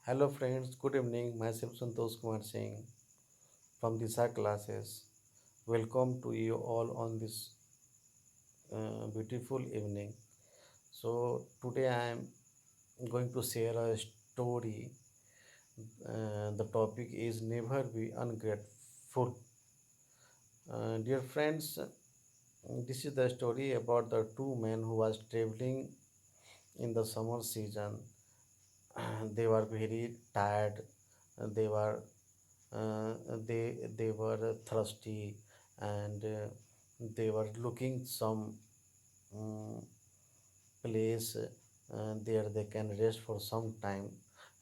Hello friends, good evening. Myself Santosh Kumar Singh from Disha classes. Welcome to you all on this beautiful evening. So today I am going to share a story. The topic is never be ungrateful. Dear friends, this is the story about the two men who was traveling in the summer season. They were very tired. They were they were thirsty, and they were looking some um, place there they can rest for some time,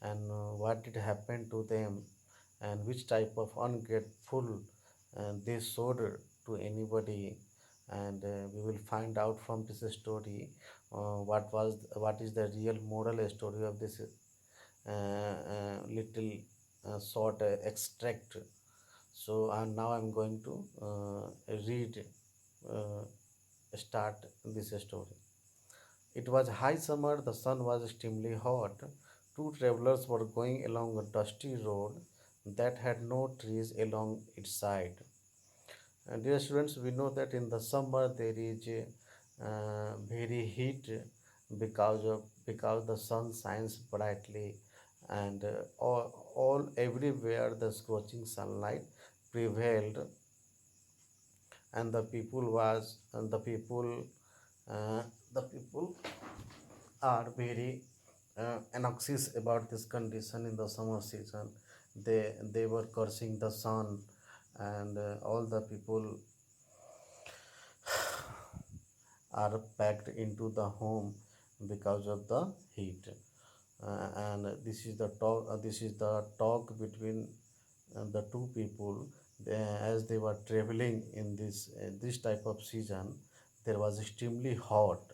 and what did happen to them, and which type of ungrateful they showed to anybody, and we will find out from this story what is the real moral story of this little short extract. So now I'm going to read, uh, start this story. It was high summer, the sun was extremely hot. Two travelers were going along a dusty road that had no trees along its side. And dear students, we know that in the summer there is very heat because the sun shines brightly, and all everywhere the scorching sunlight prevailed, and uh, the people are very anxious about this condition in the summer season. They were cursing the sun, and all the people are packed into the home because of the heat. And this is the talk. This is the talk between the two people. As they were traveling in this type of season, there was extremely hot,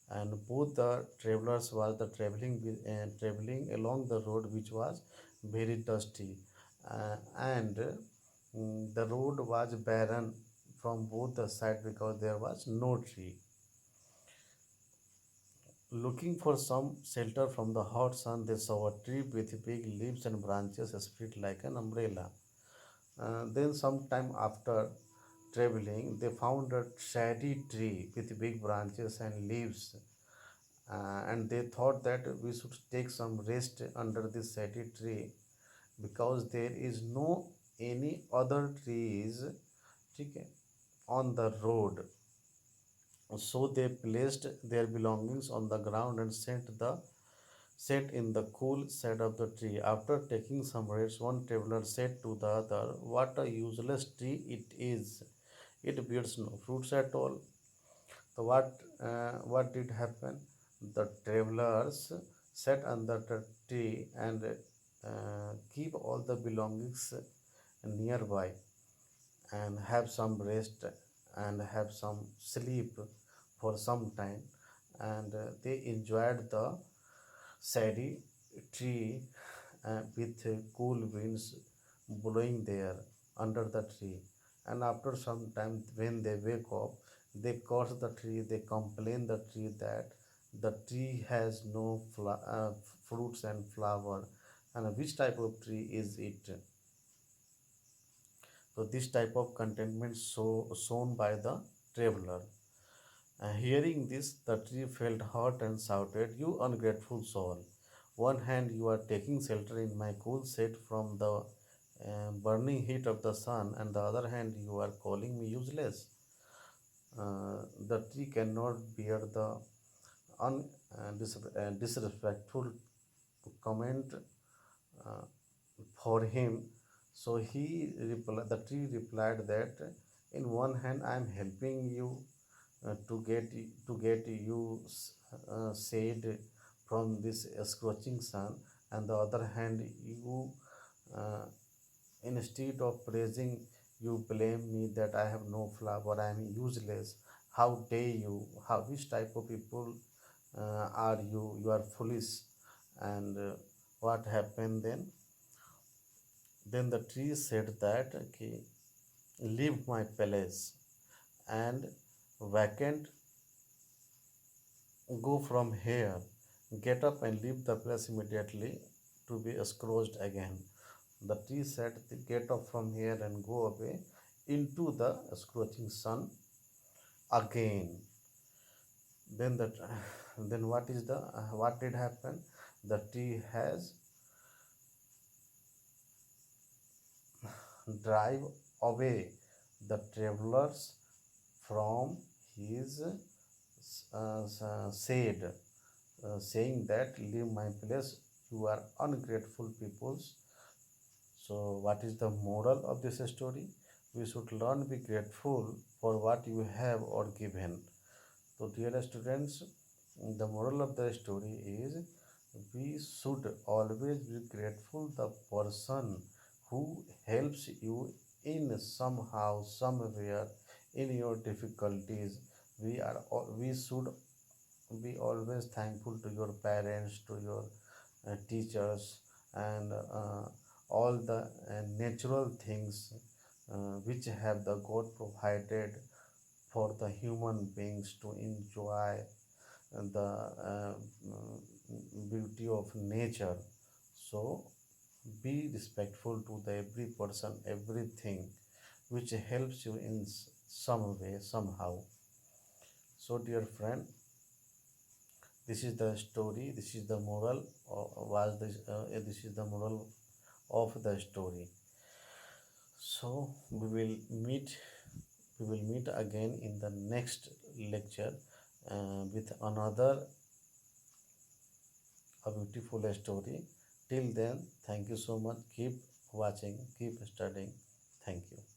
and both the travelers was the traveling along the road which was very dusty, and the road was barren from both the sides because there was no tree. Looking for some shelter from the hot sun, they saw a tree with big leaves and branches spread like an umbrella. Then, some time after traveling, they found a shady tree with big branches and leaves, and they thought that we should take some rest under this shady tree because there is no any other trees, ठीक है, on the road. So they placed their belongings on the ground and sat in the cool shade of the tree. After taking some rest, one traveler said to the other, "What a useless tree it is! It bears no fruits at all." So what did happen? The travelers sat under the tree and keep all the belongings nearby and have some rest and have some sleep for some time, and they enjoyed the shady tree with cool winds blowing there under the tree. And after some time, when they wake up, they curse the tree, they complain the tree that the tree has no fruits and flower, and which type of tree is it. So this type of contentment shown by the traveler. Hearing this, the tree felt hurt and shouted, "You ungrateful soul! One hand you are taking shelter in my cool shade from the burning heat of the sun, and the other hand you are calling me useless." The tree cannot bear the disrespectful comment uh, for him. So the tree replied that, "In one hand I am helping you to get you shade from this scorching sun, and the other hand you, uh, instead of praising, you blame me that I have no flower, I am useless. How dare you? How which type of people are you? You are foolish." And what happened then? Then the tree said that, okay, leave my palace and vacant, go from here, get up and leave the place immediately. to be scorched again. The tree said, "Get up from here and go away into the scorching sun again." Then the then what did happen? The tree has drive away the travelers from his shade, saying that, "Leave my place, you are ungrateful peoples." So, what is the moral of this story? We should learn to be grateful for what you have or given. So, dear students, the moral of the story is we should always be grateful the person who helps you in somehow, somewhere in your difficulties. We should be always thankful to your parents, to your teachers, and all the natural things which have the God provided for the human beings to enjoy the beauty of nature. So be respectful to the every person, everything which helps you in some way, somehow. So, dear friend, this is the story. This is the moral. Was this? This is the moral of the story. So meet. We will meet again in the next lecture with another a beautiful story. Till then, thank you so much. Keep watching. Keep studying. Thank you.